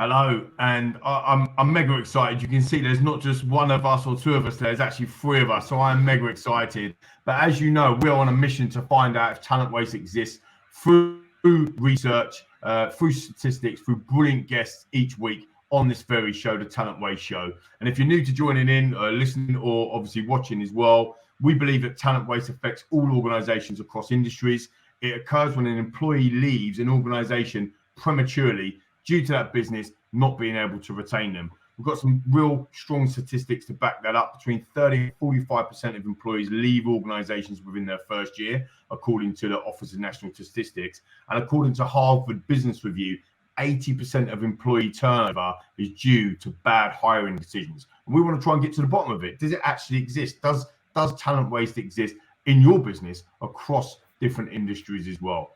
Hello, and I'm mega excited. You can see there's not just one of us or two of us, there's actually three of us, so I'm mega excited. But as you know, we're on a mission to find out if talent waste exists through research, through statistics, through brilliant guests each week on this very show, the Talent Waste Show. And if you're new to joining in, listening, or obviously watching as well, we believe that talent waste affects all organizations across industries. It occurs when an employee leaves an organization prematurely due to that business not being able to retain them. We've got some real strong statistics to back that up. Between 30 and 45% of employees leave organizations within their first year, according to the Office of National Statistics. And according to Harvard Business Review, 80% of employee turnover is due to bad hiring decisions. And we want to try and get to the bottom of it. Does it actually exist? Does talent waste exist in your business across different industries as well?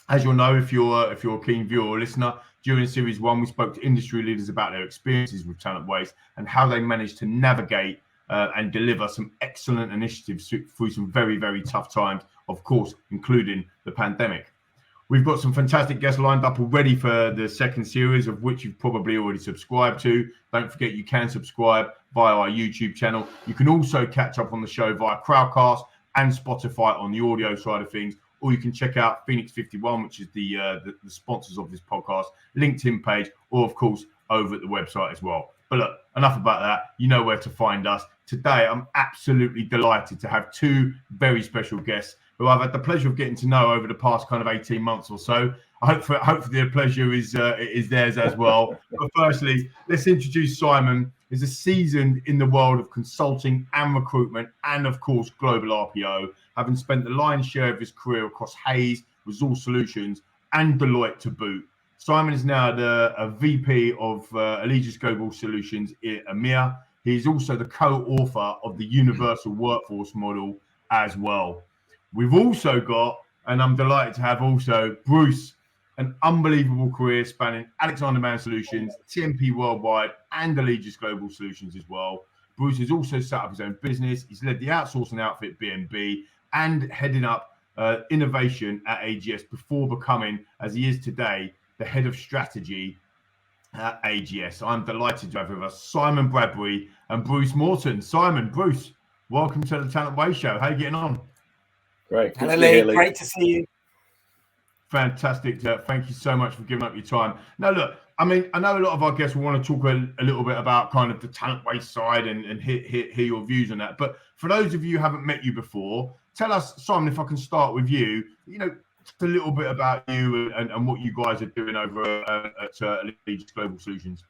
As you'll know, if you're a keen viewer or listener, during Series 1, we spoke to industry leaders about their experiences with talent waste and how they managed to navigate and deliver some excellent initiatives through some very, very tough times, of course, including the pandemic. We've got some fantastic guests lined up already for the second series, of which you've probably already subscribed to. Don't forget you can subscribe via our YouTube channel. You can also catch up on the show via Crowdcast and Spotify on the audio side of things. Or you can check out Phoenix 51, which is the sponsors of this podcast, LinkedIn page, or of course over at the website as well. But look, enough about that. You know where to find us. Today, I'm absolutely delighted to have two very special guests who I've had the pleasure of getting to know over the past kind of 18 months or so. Hopefully the pleasure is theirs as well. But firstly, let's introduce Simon. He's a seasoned in the world of consulting and recruitment and, of course, global RPO, having spent the lion's share of his career across Hayes, Resource Solutions, and Deloitte to boot. Simon is now a VP of Allegis Global Solutions in EMEA. He's also the co-author of the Universal Workforce Model as well. We've also got, and I'm delighted to have also, Bruce, an unbelievable career spanning Alexander Mann Solutions, TMP Worldwide, and Allegis Global Solutions as well. Bruce has also set up his own business. He's led the outsourcing outfit BNB and heading up innovation at AGS before becoming, as he is today, the head of strategy at AGS. I'm delighted to have with us Simon Bradberry and Bruce Morton. Simon, Bruce, welcome to the Talent Waste Show. How are you getting on? Great. Hello, Lee. Great to see you. Fantastic. Thank you so much for giving up your time. Now, look, I mean, I know a lot of our guests will want to talk a little bit about kind of the talent waste side and hear your views on that. But for those of you who haven't met you before, tell us, Simon, if I can start with you, just a little bit about you and what you guys are doing over at Allegis Global Solutions.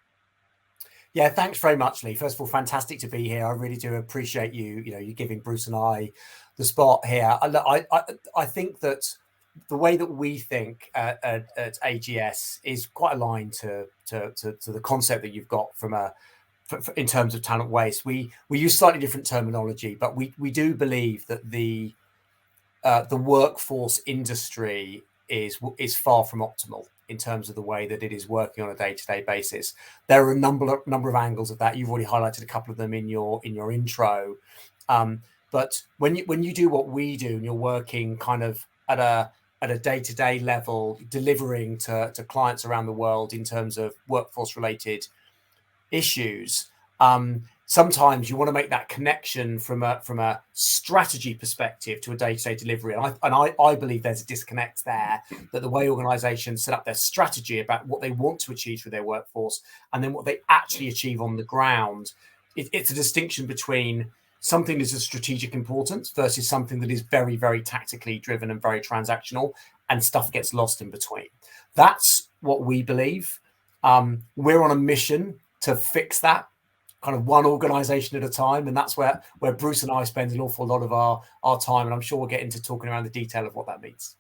Yeah, thanks very much, Lee. First of all, fantastic to be here. I really do appreciate you giving Bruce and I the spot here. I think that the way that we think at AGS is quite aligned to the concept that you've got in terms of talent waste. We use slightly different terminology, but we do believe that the workforce industry is far from optimal in terms of the way that it is working on a day-to-day basis. There are a number of angles of that. You've already highlighted a couple of them in your intro. But when you do what we do, and you're working kind of at a day-to-day level, delivering to clients around the world in terms of workforce-related issues, sometimes you want to make that connection from a strategy perspective to a day-to-day delivery. And I believe there's a disconnect there, that the way organizations set up their strategy about what they want to achieve with their workforce and then what they actually achieve on the ground, it's a distinction between something that is of strategic importance versus something that is very, very tactically driven and very transactional, and stuff gets lost in between. That's what we believe. We're on a mission to fix that, kind of one organization at a time. And that's where Bruce and I spend an awful lot of our time. And I'm sure we'll get into talking around the detail of what that means.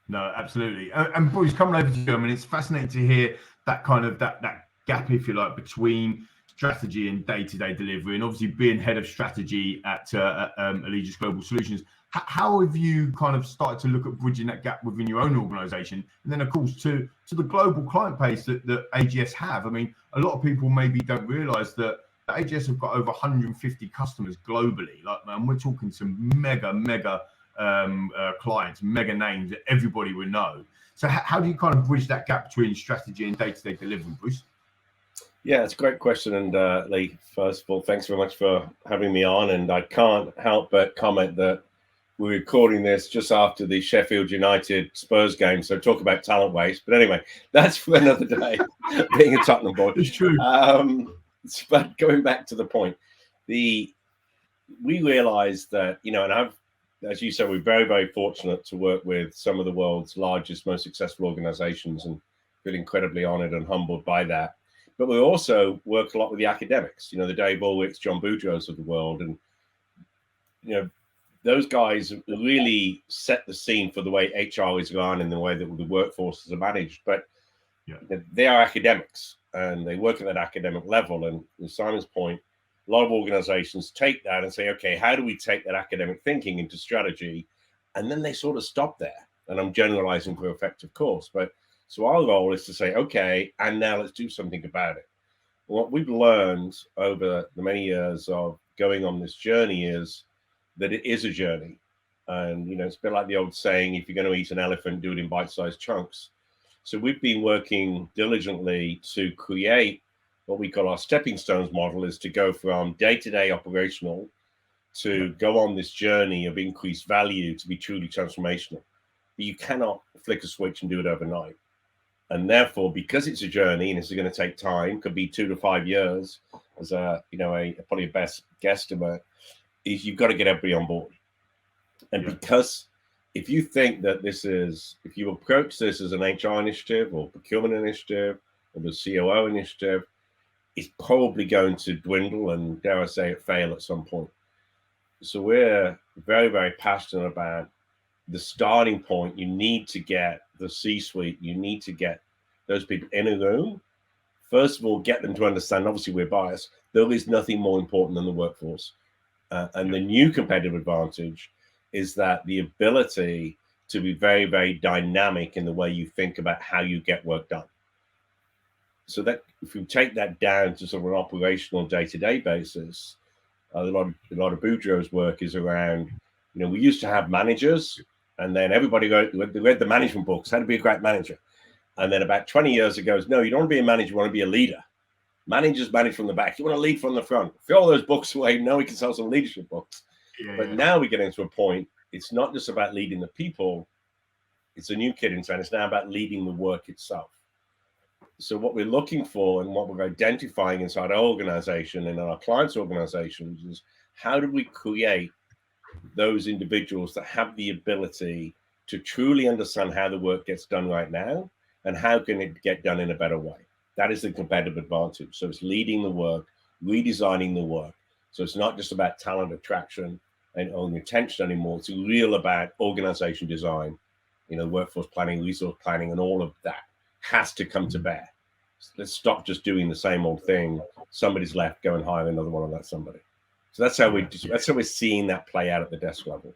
No, absolutely. And Bruce, coming over to you, I mean, it's fascinating to hear that kind of that gap, if you like, between strategy and day-to-day delivery, and obviously being head of strategy at Allegis Global Solutions. How have you kind of started to look at bridging that gap within your own organization? And then, of course, to the global client base that AGS have. I mean, a lot of people maybe don't realize that AGS have got over 150 customers globally. Like, man, we're talking some mega clients, mega names that everybody would know. So how do you kind of bridge that gap between strategy and day-to-day delivery, Bruce? Yeah, it's a great question. And Lee, first of all, thanks very much for having me on. And I can't help but comment that we're recording this just after the Sheffield United Spurs game. So talk about talent waste. But anyway, that's for another day, being a Tottenham boy. It's true. But going back to the point, we realized that, and as you said, we're very, very fortunate to work with some of the world's largest, most successful organizations, and feel incredibly honored and humbled by that. But we also work a lot with the academics, the Dave Ulrichs, John Boudreaux's of the world. And, those guys really set the scene for the way HR is run and the way that the workforces are managed. But they are academics and they work at that academic level. And to Simon's point, a lot of organizations take that and say, okay, how do we take that academic thinking into strategy? And then they sort of stop there. And I'm generalizing for effect, of course. But so our role is to say, okay, and now let's do something about it. What we've learned over the many years of going on this journey is that it is a journey. And, it's a bit like the old saying, if you're going to eat an elephant, do it in bite-sized chunks. So we've been working diligently to create what we call our stepping stones model, is to go from day-to-day operational to go on this journey of increased value to be truly transformational. But you cannot flick a switch and do it overnight. And therefore, because it's a journey and it's going to take time, could be 2 to 5 years, as probably a best guesstimate, is you've got to get everybody on board. And because if you think that if you approach this as an HR initiative or procurement initiative or the COO initiative, it's probably going to dwindle and, dare I say it, fail at some point. So we're very, very passionate about the starting point. You need to get the C-suite. You need to get those people in a room. First of all, get them to understand, obviously we're biased, there is nothing more important than the workforce. And the new competitive advantage is that the ability to be very, very dynamic in the way you think about how you get work done. So that if you take that down to sort of an operational day-to-day basis, a lot of Boudreaux's work is around, we used to have managers, and then everybody read the management books, how to be a great manager. And then about 20 years ago, no, you don't want to be a manager, you want to be a leader. Managers manage from the back. You want to lead from the front. Throw all those books away. Now we can sell some leadership books. But now we get into a point, it's not just about leading the people. It's a new kid in town. It's now about leading the work itself. So what we're looking for and what we're identifying inside our organization and our clients' organizations is how do we create those individuals that have the ability to truly understand how the work gets done right now and how can it get done in a better way. That is the competitive advantage. So it's leading the work, redesigning the work. So it's not just about talent attraction and retention anymore. It's real about organization design, workforce planning, resource planning, and all of that has to come to bear. So let's stop just doing the same old thing. Somebody's left, go and hire another one of that somebody. So that's how we're seeing that play out at the desk level.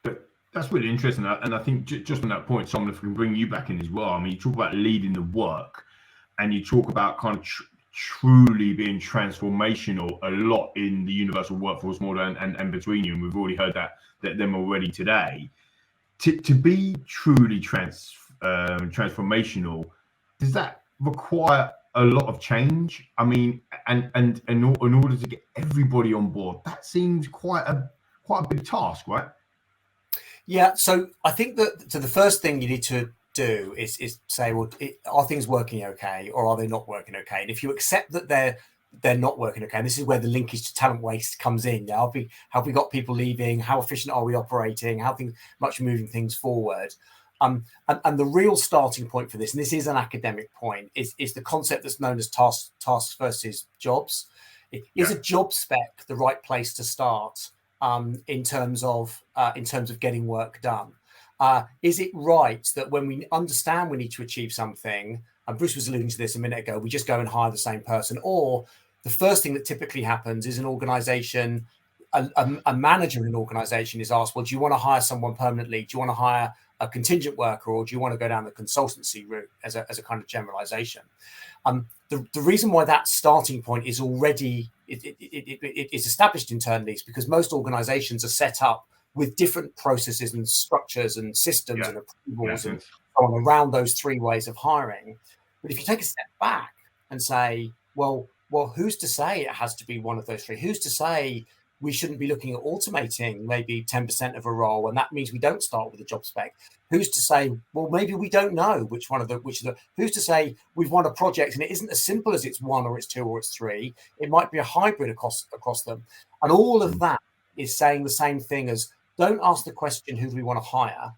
But that's really interesting. And I think just on that point, Simon, if we can bring you back in as well. I mean, you talk about leading the work. And you talk about kind of truly being transformational a lot in the universal workforce model and between you. And we've already heard that them already today. To be truly transformational, does that require a lot of change? I mean, and in order to get everybody on board, that seems quite a big task, right? Yeah. So I think that the first thing you need to do is say, well, are things working okay, or are they not working okay? And if you accept that they're not working okay, and this is where the linkage to talent waste comes in. Now, have we got people leaving? How efficient are we operating? How much moving things forward? And the real starting point for this, and this is an academic point, is the concept that's known as tasks versus jobs. Is a job spec the right place to start in terms of getting work done? Is it right that when we understand we need to achieve something, and Bruce was alluding to this a minute ago, we just go and hire the same person? Or the first thing that typically happens is an organization, a manager in an organization is asked, well, do you want to hire someone permanently? Do you want to hire a contingent worker, or do you want to go down the consultancy route as a kind of generalization? The reason why that starting point is already it's established internally is because most organizations are set up with different processes and structures and systems and approvals and so on around those three ways of hiring. But if you take a step back, and say, well, who's to say it has to be one of those three? Who's to say we shouldn't be looking at automating maybe 10% of a role, and that means we don't start with a job spec? Who's to say, well, maybe we don't know which who's to say we've won a project and it isn't as simple as it's one or it's two or it's three. It might be a hybrid across them. And all of that is saying the same thing as, don't ask the question, who do we want to hire?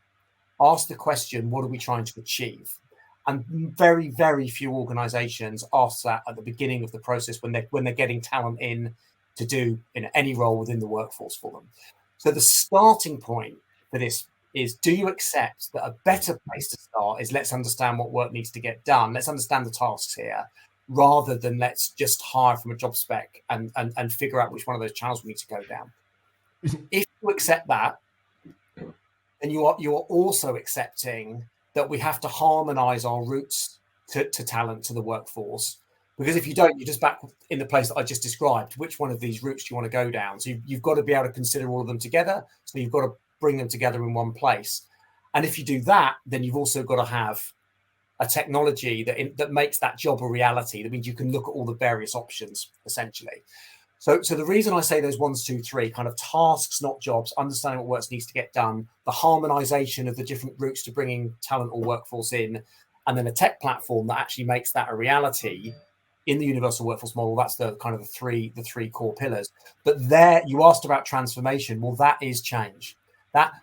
Ask the question, what are we trying to achieve? And very, very few organizations ask that at the beginning of the process when they're getting talent in to do any role within the workforce for them. So the starting point for this is, do you accept that a better place to start is, let's understand what work needs to get done, let's understand the tasks here, rather than let's just hire from a job spec and figure out which one of those channels we need to go down. If you accept that, then you are also accepting that we have to harmonize our routes to talent, to the workforce. Because if you don't, you're just back in the place that I just described. Which one of these routes do you want to go down? So you've got to be able to consider all of them together. So you've got to bring them together in one place. And if you do that, then you've also got to have a technology that makes that job a reality. That means you can look at all the various options, essentially. So the reason I say those 1, 2, 3 kind of tasks, not jobs, understanding what work needs to get done, the harmonization of the different routes to bringing talent or workforce in, and then a tech platform that actually makes that a reality in the universal workforce model. That's the kind of the three core pillars. But there, you asked about transformation. Well, that is change. That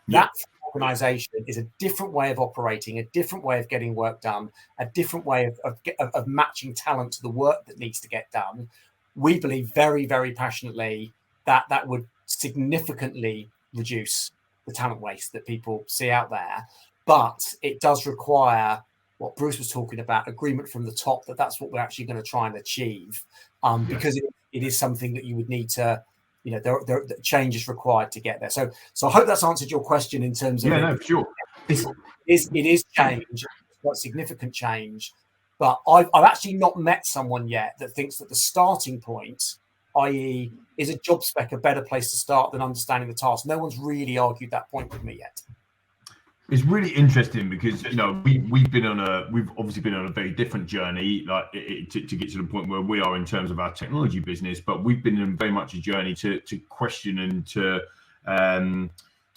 organization is a different way of operating, a different way of getting work done, a different way of matching talent to the work that needs to get done. We believe very, very passionately that would significantly reduce the talent waste that people see out there. But it does require what Bruce was talking about, agreement from the top, that's what we're actually going to try and achieve, because it is something that you would need to, the change is required to get there. So I hope that's answered your question in terms of sure. It is change, it's quite significant change. But I've actually not met someone yet that thinks that the starting point, i.e., is a job spec a better place to start than understanding the task. No one's really argued that point with me yet. It's really interesting because we've obviously been on a very different journey, like to get to the point where we are in terms of our technology business. But we've been in very much a journey to question and to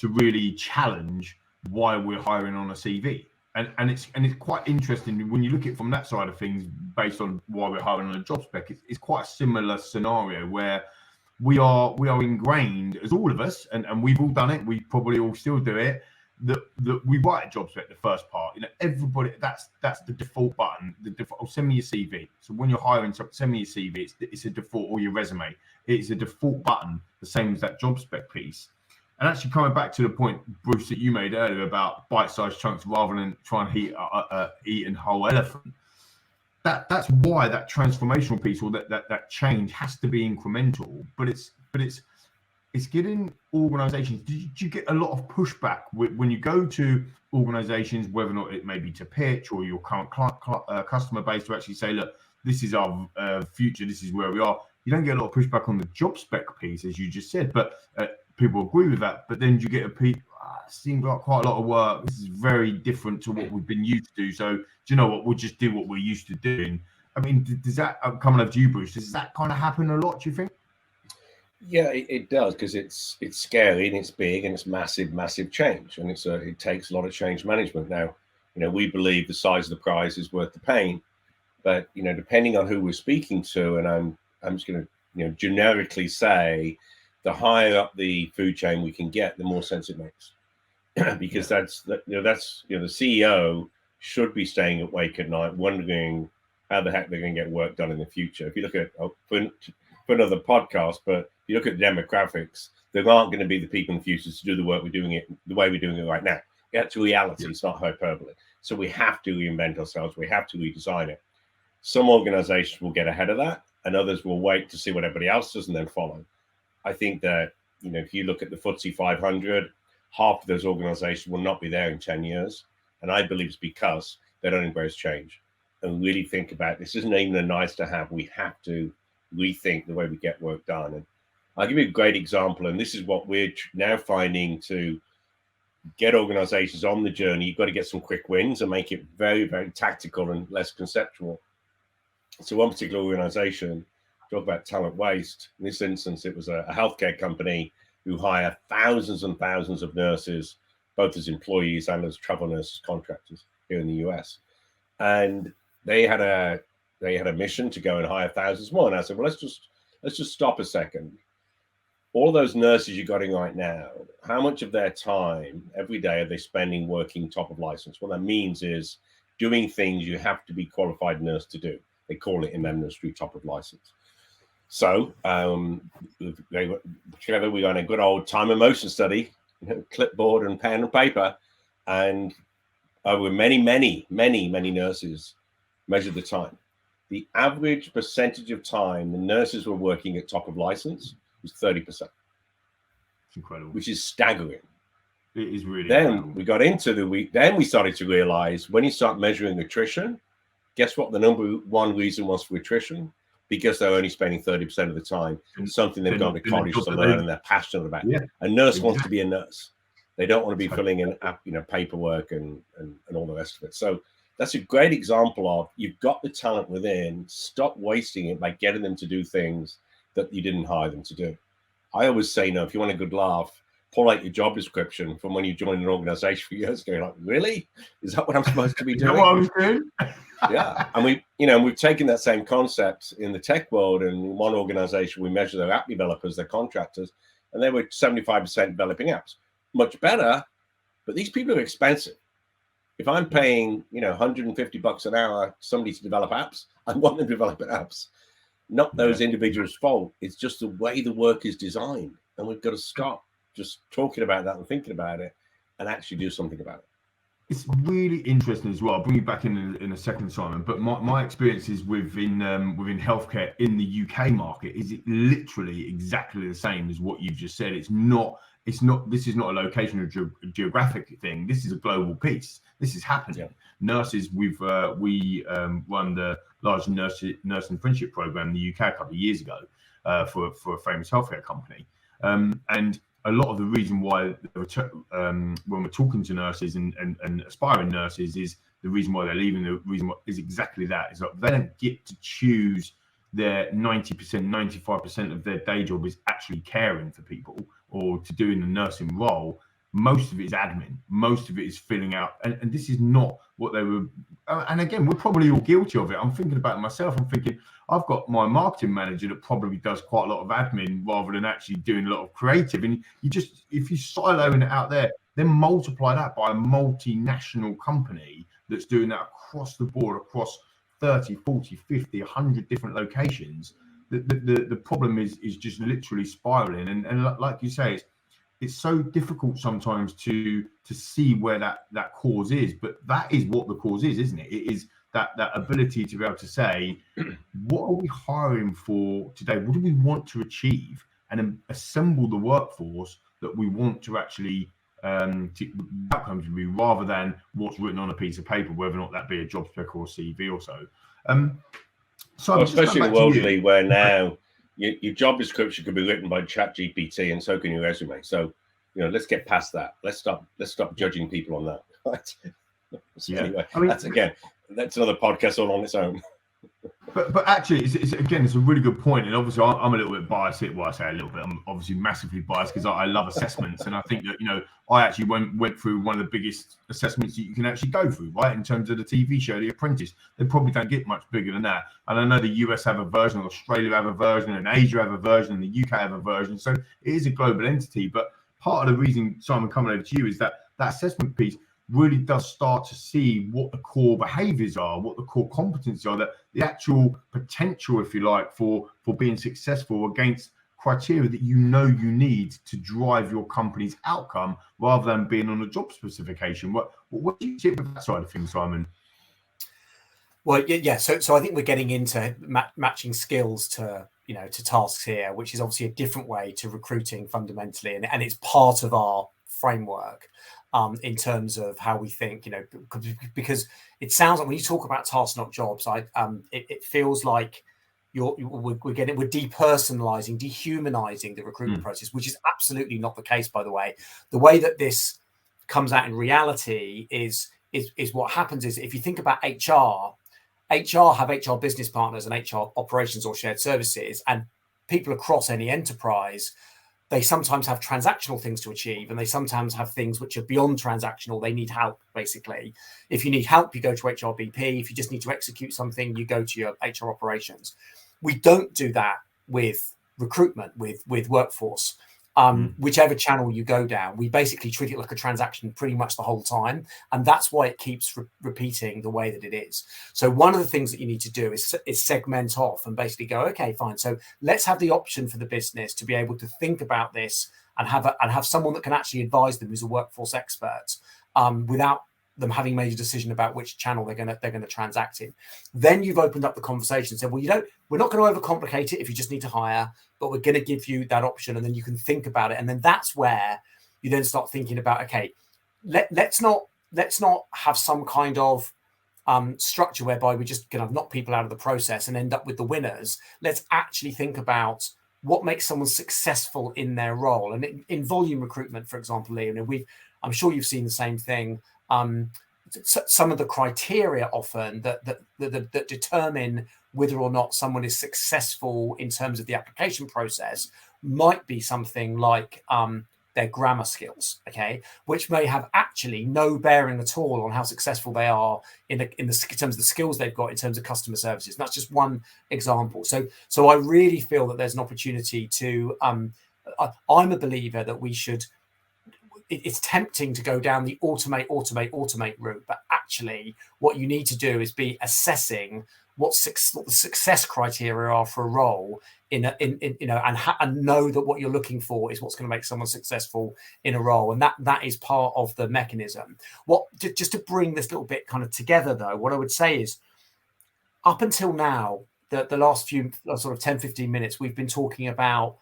really challenge why we're hiring on a CV. And it's quite interesting when you look at it from that side of things, based on why we're hiring on a job spec. It's quite a similar scenario where we are ingrained, as all of us, and we've all done it. We probably all still do it. That we write a job spec, the first part. Everybody, that's the default button. The default. Send me your CV. So when you're hiring, send me your CV. It's a default, or your resume. It's a default button, the same as that job spec piece. And actually, coming back to the point, Bruce, that you made earlier about bite-sized chunks rather than trying to eat a whole elephant. That's why that transformational piece, or that change, has to be incremental. But it's getting organizations. Did you get a lot of pushback when you go to organizations, whether or not it may be to pitch or your current customer base, to actually say, look, this is our future, this is where we are? You don't get a lot of pushback on the job spec piece, as you just said, but people agree with that. But then you get seems like quite a lot of work. This is very different to what we've been used to. So do you know what? We'll just do what we're used to doing. I mean, does that, coming up to you, Bruce, does that kind of happen a lot, do you think? Yeah, it does, because it's scary and it's big and it's massive change, and it takes a lot of change management. Now, we believe the size of the prize is worth the pain, but depending on who we're speaking to, and I'm just going to generically say, the higher up the food chain we can get, the more sense it makes, because that's the CEO should be staying awake at night wondering how the heck they're going to get work done in the future. If you look at for another podcast, but if you look at the demographics, there aren't going to be the people in the future to do the work we're doing it the way we're doing it right now. That's reality. It's not hyperbole. So we have to reinvent ourselves. We have to redesign it. Some organizations will get ahead of that, and others will wait to see what everybody else does and then follow. I think that, if you look at the FTSE 500, half of those organizations will not be there in 10 years. And I believe it's because they don't embrace change and really think about, this isn't even a nice to have. We have to rethink the way we get work done. And I'll give you a great example. And this is what we're now finding to get organizations on the journey. You've got to get some quick wins and make it very, very tactical and less conceptual. So one particular organization, talk about talent waste. In this instance, it was a healthcare company who hire thousands and thousands of nurses, both as employees and as travel nurses contractors here in the US. And they had a mission to go and hire thousands more. And I said, well, let's just stop a second. All those nurses you're getting right now, how much of their time every day are they spending working top of license? What that means is doing things you have to be qualified nurse to do. They call it in their industry top of license. So together we got a good old time and motion study, clipboard and pen and paper, and over many nurses measured the time. The average percentage of time the nurses were working at top of license was 30%. It's incredible. Which is staggering. It is really Then incredible. we got into the week. Then we started to realize when you start measuring attrition, guess what the number one reason was for attrition? Because they're only spending 30% of the time, something they've gone to college to learn and they're passionate about. Yeah, a nurse wants to be a nurse. They don't want to be filling in paperwork and all the rest of it. So that's a great example of you've got the talent within, stop wasting it by getting them to do things that you didn't hire them to do. I always say, if you want a good laugh, pull out your job description from when you joined an organization for years ago. You're like, really? Is that what I'm supposed to be doing? Is that what I was doing? Yeah. And we've taken that same concept in the tech world. And in one organization, we measure their app developers, their contractors, and they were 75% developing apps. Much better, but these people are expensive. If I'm paying, $150 an hour somebody to develop apps, I want them developing apps. Not those individuals' fault. It's just the way the work is designed. And we've got to stop just talking about that and thinking about it and actually do something about it. It's really interesting as well. I'll bring you back in a second, Simon. But my experiences within healthcare in the UK market is it literally exactly the same as what you've just said. This is not a location or geographic thing. This is a global piece. This is happening. Yeah. Nurses, we run the large nursing friendship program in the UK a couple of years ago for a famous healthcare company. And a lot of the reason why when we're talking to nurses and aspiring nurses is the reason why they're leaving. The reason why is exactly that. Is that they don't get to choose their 90%, 95% of their day job is actually caring for people or to doing the nursing role. Most of it is admin. Most of it is filling out. And this is not what they were. And again, we're probably all guilty of it. I'm thinking about it myself. I'm thinking, I've got my marketing manager that probably does quite a lot of admin rather than actually doing a lot of creative. And if you siloing it out there, then multiply that by a multinational company that's doing that across the board, across 30, 40, 50, 100 different locations. The problem is just literally spiraling. And like you say, it's so difficult sometimes to see where that cause is, but that is what the cause is, isn't it? It is that ability to be able to say, what are we hiring for today? What do we want to achieve? And then assemble the workforce that we want to actually outcomes to be, rather than what's written on a piece of paper, whether or not that be a job spec or a CV or so. So especially in the world where now your job description could be written by ChatGPT, and so can your resume. So let's get past that. Let's stop judging people on that. Right? So anyway, that's another podcast all on its own. But actually, it's a really good point. And obviously, I'm a little bit biased. Well, I say a little bit. I'm obviously massively biased because I love assessments, and I think that I actually went through one of the biggest assessments that you can actually go through, right? In terms of the TV show, The Apprentice, they probably don't get much bigger than that. And I know the US have a version, Australia have a version, and Asia have a version, and the UK have a version. So it is a global entity. But part of the reason, Simon, coming over to you, is that assessment piece really does start to see what the core behaviors are, what the core competencies are, that the actual potential, if you like, for being successful against criteria that you need to drive your company's outcome, rather than being on a job specification. What do you see with that side of things, Simon? Well, yeah. So I think we're getting into matching skills to tasks here, which is obviously a different way to recruiting fundamentally, and it's part of our framework. In terms of how we think, because it sounds like when you talk about tasks, not jobs, it feels like we're depersonalizing, dehumanizing the recruitment process, which is absolutely not the case, by the way. The way that this comes out in reality is what happens is, if you think about HR HR have HR business partners and HR operations or shared services, and people across any enterprise, they sometimes have transactional things to achieve, and they sometimes have things which are beyond transactional. They need help, basically. If you need help, you go to HRBP. If you just need to execute something, you go to your HR operations. We don't do that with recruitment, with workforce. Whichever channel you go down, we basically treat it like a transaction pretty much the whole time. And that's why it keeps repeating the way that it is. So one of the things that you need to do is segment off and basically go, okay, fine. So let's have the option for the business to be able to think about this and have someone that can actually advise them who's a workforce expert without them having made a decision about which channel they're going to transact in. Then you've opened up the conversation and said, well, we're not going to overcomplicate it if you just need to hire, but we're going to give you that option, and then you can think about it. And then that's where you then start thinking about, okay, let's not have some kind of structure whereby we just kind of knock people out of the process and end up with the winners. Let's actually think about what makes someone successful in their role. And in volume recruitment, for example, Liam, I'm sure you've seen the same thing. Some of the criteria often that determine whether or not someone is successful in terms of the application process might be something like their grammar skills, okay, which may have actually no bearing at all on how successful they are in terms of the skills they've got in terms of customer services. And that's just one example. So I really feel that there's an opportunity to. I'm a believer that we should. It's tempting to go down the automate route, but actually what you need to do is be assessing what the success criteria are for a role and know that what you're looking for is what's going to make someone successful in a role. And that is part of the mechanism. Just to bring this little bit kind of together though, what I would say is up until now, the last few sort of 10, 15 minutes, we've been talking about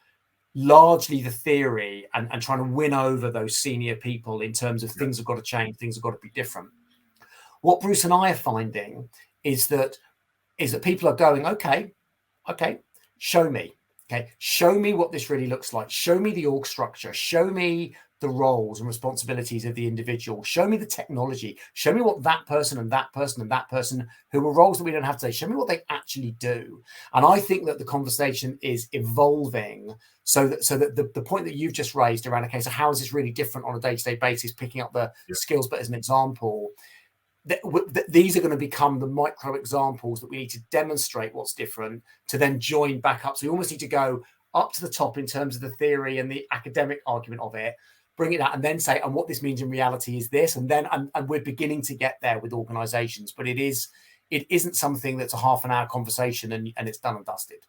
largely the theory and trying to win over those senior people in terms of things have got to change, things have got to be different. What Bruce and I are finding is that people are going, okay, show me. Okay, show me what this really looks like. Show me the org structure. Show me the roles and responsibilities of the individual. Show me the technology. Show me what that person and that person and that person, who are roles that we don't have today, show me what they actually do. And I think that the conversation is evolving so that the point that you've just raised around, okay, so how is this really different on a day-to-day basis, picking up the skills, but as an example, these are going to become the micro examples that we need to demonstrate what's different to then join back up. So we almost need to go up to the top in terms of the theory and the academic argument of it, bring it out and then say, and what this means in reality is this. And then, and we're beginning to get there with organizations, but it isn't something that's a half an hour conversation and it's done and dusted.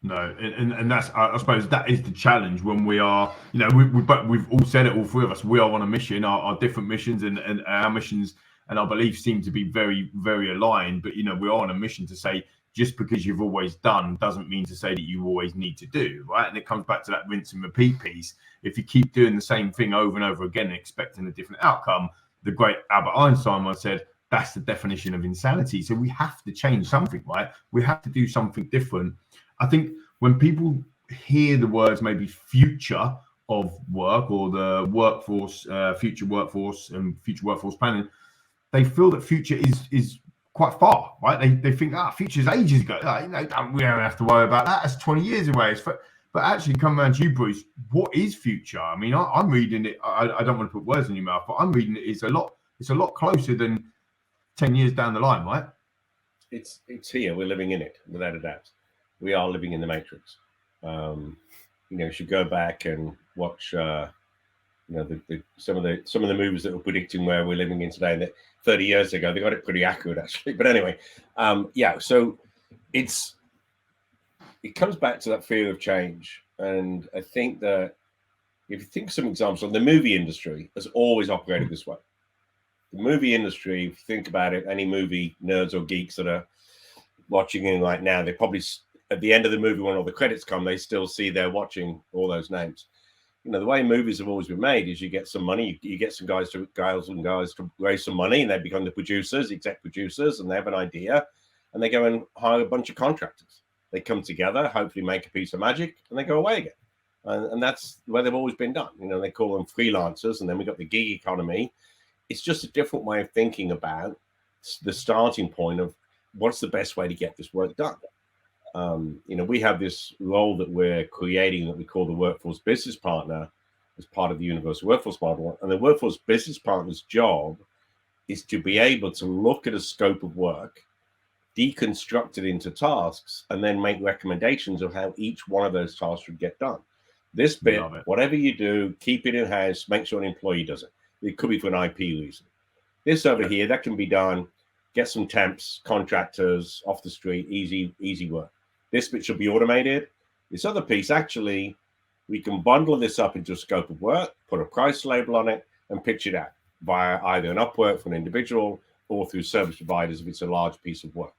No, and that's, I suppose that is the challenge when we are, we've all said it, all three of us, we are on a mission, our different missions and our missions and our beliefs seem to be very, very aligned. But, we're on a mission to say, just because you've always done doesn't mean to say that you always need to do, right? And it comes back to that rinse and repeat piece. If you keep doing the same thing over and over again and expecting a different outcome, the great Albert Einstein once said, that's the definition of insanity. So we have to change something, right? We have to do something different. I think when people hear the words maybe future of work or the workforce, future workforce and future workforce planning, they feel that future is quite far, right? They think, future's ages ago. We don't have to worry about that. That's 20 years away. But actually, come around to you, Bruce. What is future? I mean, I'm reading it. I don't want to put words in your mouth, but I'm reading it. It's a lot closer than 10 years down the line, right? It's here. We're living in it, without a doubt. We are living in the matrix. You should go back and watch. Some of the movies that were predicting where we're living in today, and that 30 years ago, they got it pretty accurate actually. But anyway, so it comes back to that fear of change. And I think that if you think of some examples, the movie industry has always operated this way. The movie industry, if you think about it, any movie nerds or geeks that are watching it right now, they probably, at the end of the movie, when all the credits come, they still see they're watching all those names. The way movies have always been made is you get some money, you get some guys to raise some money, and they become the producers, exec producers, and they have an idea, and they go and hire a bunch of contractors. They come together, hopefully make a piece of magic, and they go away again. And that's the way they've always been done. They call them freelancers, and then we got the gig economy. It's just a different way of thinking about the starting point of what's the best way to get this work done? We have this role that we're creating that we call the workforce business partner as part of the universal workforce model. And the workforce business partner's job is to be able to look at a scope of work, deconstruct it into tasks, and then make recommendations of how each one of those tasks should get done. This bit, whatever you do, keep it in-house, make sure an employee does it. It could be for an IP reason. This over here, that can be done. Get some temps, contractors off the street, easy work. This bit should be automated. This other piece, actually, we can bundle this up into a scope of work, put a price label on it, and pitch it out via either an Upwork for an individual or through service providers if it's a large piece of work.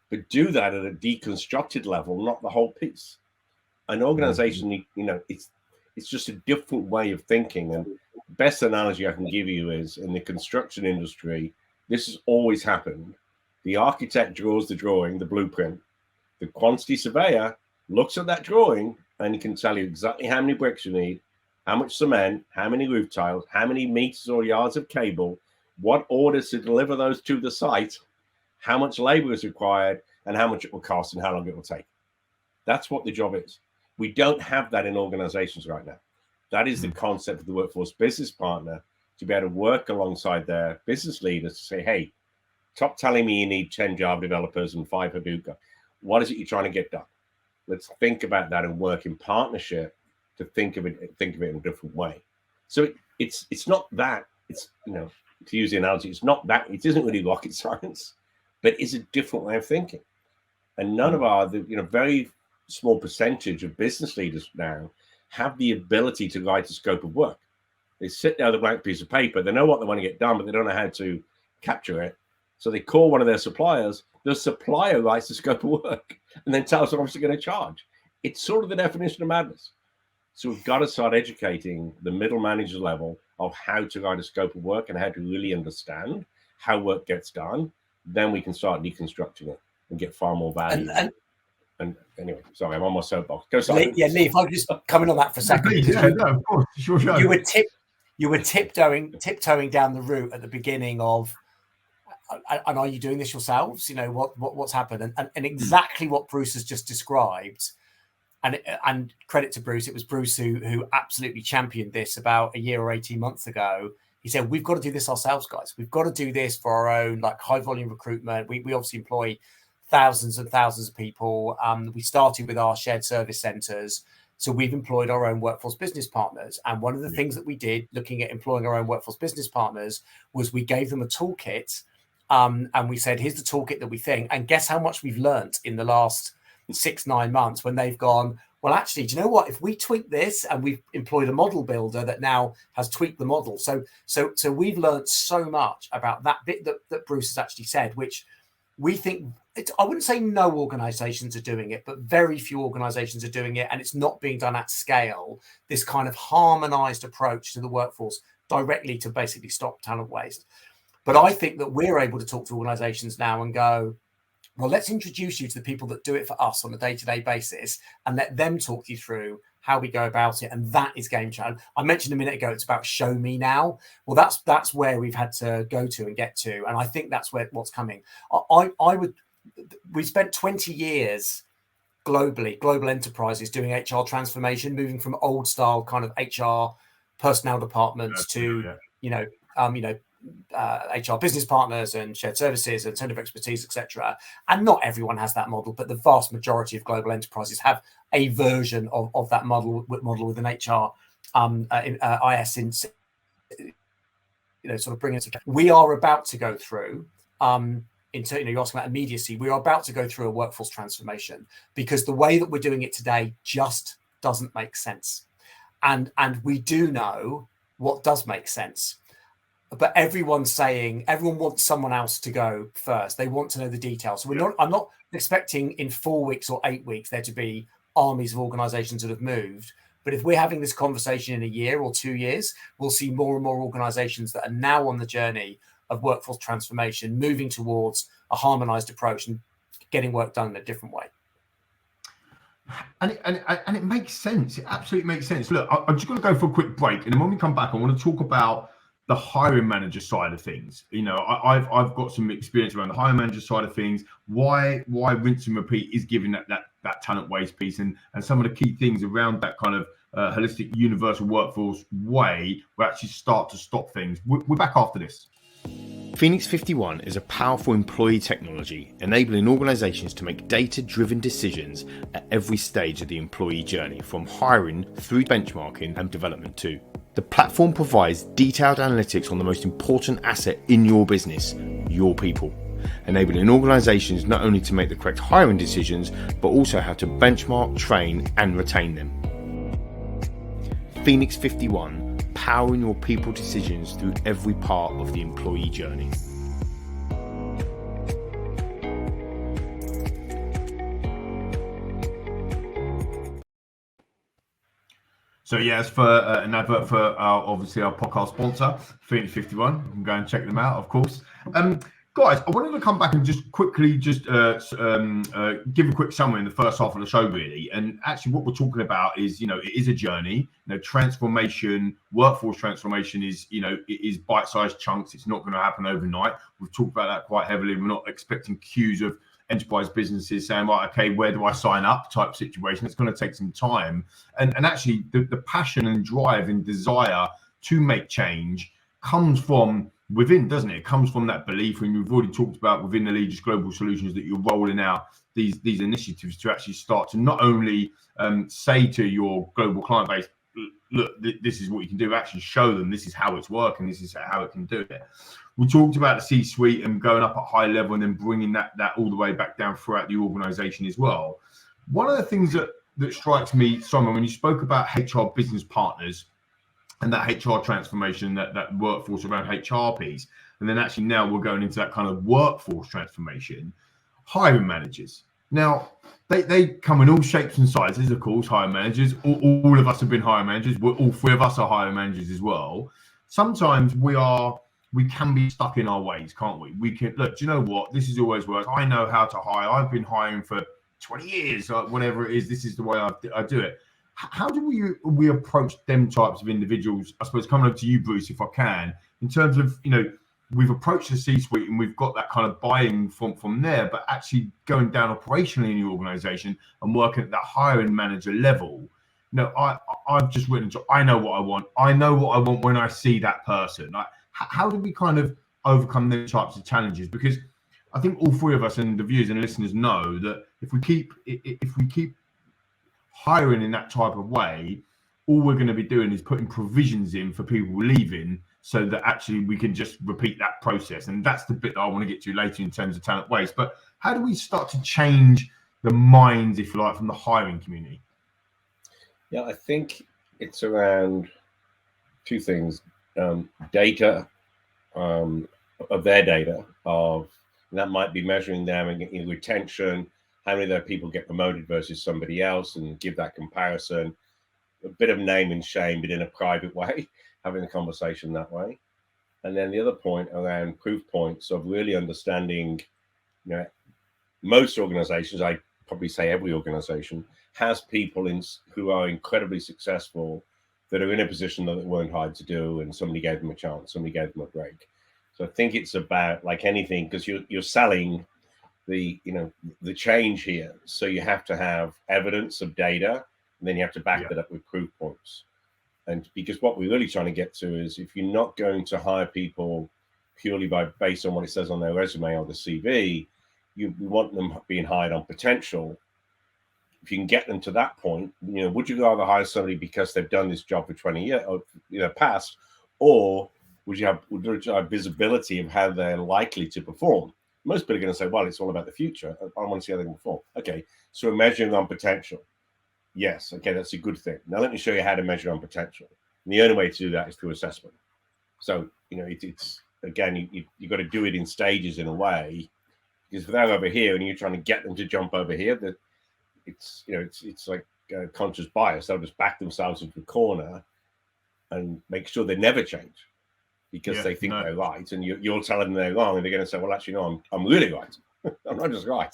But do that at a deconstructed level, not the whole piece. An organization, it's just a different way of thinking. And the best analogy I can give you is in the construction industry, this has always happened. The architect draws the drawing, the blueprint. The quantity surveyor looks at that drawing and he can tell you exactly how many bricks you need, how much cement, how many roof tiles, how many meters or yards of cable, what orders to deliver those to the site, how much labor is required, and how much it will cost and how long it will take. That's what the job is. We don't have that in organizations right now. That is the concept of the workforce business partner, to be able to work alongside their business leaders to say, hey, stop telling me you need 10 Java developers and 5 Hadoop guys. What is it you're trying to get done? Let's think about that and work in partnership to think of it in a different way. So it's not that, it's, to use the analogy, it's not that, it isn't really rocket science, but it's a different way of thinking. And none of our, very small percentage of business leaders now have the ability to write a scope of work. They sit there with a blank piece of paper. They know what they want to get done, but they don't know how to capture it. So they call one of their suppliers. The supplier writes the scope of work and then tells them how much they're going to charge. It's sort of the definition of madness. So we've got to start educating the middle manager level of how to write a scope of work and how to really understand how work gets done. Then we can start deconstructing it and get far more value. And anyway, sorry, I'm on my soapbox. Go, Simon. Yeah, Lee, if I could just come in on that for a second. Of course, sure. You were tiptoeing down the route at the beginning of, and are you doing this yourselves? What's happened, and exactly what Bruce has just described. And credit to Bruce, it was Bruce who absolutely championed this about a year or 18 months ago. He said, we've got to do this ourselves, guys. We've got to do this for our own, high volume recruitment. We obviously employ thousands and thousands of people. We started with our shared service centers. So we've employed our own workforce business partners. And one of the things that we did looking at employing our own workforce business partners was we gave them a toolkit. And we said, here's the toolkit that we think. And guess how much we've learned in the last 6-9 months when they've gone, well, actually, do you know what? If we tweak this, and we've employed a model builder that now has tweaked the model. So we've learned so much about that bit that Bruce has actually said, which we think, I wouldn't say no organizations are doing it, but very few organizations are doing it. And it's not being done at scale, this kind of harmonized approach to the workforce directly to basically stop talent waste. But I think that we're able to talk to organizations now and go, well, let's introduce you to the people that do it for us on a day-to-day basis and let them talk you through how we go about it. And that is game changer. I mentioned a minute ago, it's about show me now. Well, that's where we've had to go to and get to. And I think that's what's coming. We spent 20 years globally, global enterprises doing HR transformation, moving from old style kind of HR personnel departments to, HR business partners and shared services and center of expertise, etc. And not everyone has that model, but the vast majority of global enterprises have a version of that model with an HR IS in, sort of bringing it together. We are about to go through, you're asking about immediacy. We are about to go through a workforce transformation because the way that we're doing it today just doesn't make sense. And we do know what does make sense. But everyone wants someone else to go first. They want to know the details. So I'm not expecting in 4 weeks or 8 weeks there to be armies of organizations that have moved. But if we're having this conversation in a year or 2 years, we'll see more and more organizations that are now on the journey of workforce transformation, moving towards a harmonized approach and getting work done in a different way. And it makes sense. It absolutely makes sense. Look, I'm just going to go for a quick break. And then when we come back, I want to talk about the hiring manager side of things. I've got some experience around the hiring manager side of things. Why rinse and repeat is giving that talent waste piece, and some of the key things around that kind of holistic universal workforce way will actually start to stop things. We're back after this. Phoenix 51 is a powerful employee technology enabling organizations to make data-driven decisions at every stage of the employee journey, from hiring through benchmarking and development too. The platform provides detailed analytics on the most important asset in your business, your people, enabling organizations not only to make the correct hiring decisions, but also how to benchmark, train, and retain them. Phoenix 51, powering your people decisions through every part of the employee journey. So yes, for an advert for obviously our podcast sponsor, Phoenix 51. You can go and check them out, of course. Guys, I wanted to come back and just quickly give a quick summary in the first half of the show, really. And actually what we're talking about is, it is a journey. Transformation, workforce transformation is, it is bite-sized chunks. It's not going to happen overnight. We've talked about that quite heavily. We're not expecting queues of enterprise businesses saying, right, okay, where do I sign up type situation. It's going to take some time. And actually the passion and drive and desire to make change comes from within, doesn't it? It comes from that belief, and we've already talked about within Allegis Global Solutions that you're rolling out these initiatives to actually start to not only say to your global client base, look, this is what you can do, actually show them this is how it's working, this is how it can do it. We talked about the C-suite and going up at high level and then bringing that all the way back down throughout the organization as well. One of the things that strikes me, Simon, when you spoke about HR business partners and that HR transformation, that workforce around HR piece, and then actually now we're going into that kind of workforce transformation, hiring managers. Now, they come in all shapes and sizes, of course, hiring managers. All of us have been hiring managers. All three of us are hiring managers as well. Sometimes we can be stuck in our ways, can't we? We can, look, do you know what? This is always works. I know how to hire. I've been hiring for 20 years, whatever it is. This is the way I do it. How do we approach them types of individuals? I suppose coming up to you, Bruce, if I can, in terms of, we've approached the C-suite and we've got that kind of buy-in from there, but actually going down operationally in the organization and working at that hiring manager level. I've just written, I know what I want. I know what I want when I see that person. How do we kind of overcome those types of challenges? Because I think all three of us and the viewers and listeners know that if we keep hiring in that type of way, all we're going to be doing is putting provisions in for people leaving so that actually we can just repeat that process. And that's the bit that I want to get to later in terms of talent waste. But how do we start to change the minds, if you like, from the hiring community? Yeah, I think it's around two things. Data, of their data, that might be measuring them and getting retention, how many of their people get promoted versus somebody else, and give that comparison. A bit of name and shame, but in a private way, having a conversation that way. And then the other point around proof points of really understanding, most organizations, I probably say every organization, has people who are incredibly successful that are in a position that they weren't hired to do, and somebody gave them a chance, somebody gave them a break. So I think it's about, like anything, because you're selling the change here. So you have to have evidence of data, and then you have to back that up with proof points. And because what we're really trying to get to is, if you're not going to hire people purely based on what it says on their resume or the CV, you want them being hired on potential. If you can get them to that point, would you rather hire somebody because they've done this job for 20 years or past, or would you have visibility of how they're likely to perform? Most people are going to say, well, it's all about the future. I want to see how they can perform. Okay, so we're measuring on potential. Yes, okay, that's a good thing. Now let me show you how to measure on potential. And the only way to do that is through assessment. So, it's again, you've got to do it in stages in a way, because if they're over here and you're trying to get them to jump over here, that it's like conscious bias. They'll just back themselves into a corner and make sure they never change because they think they're right, and you're telling them they're wrong, and they're going to say, well, actually, no, I'm really right. I'm not just right.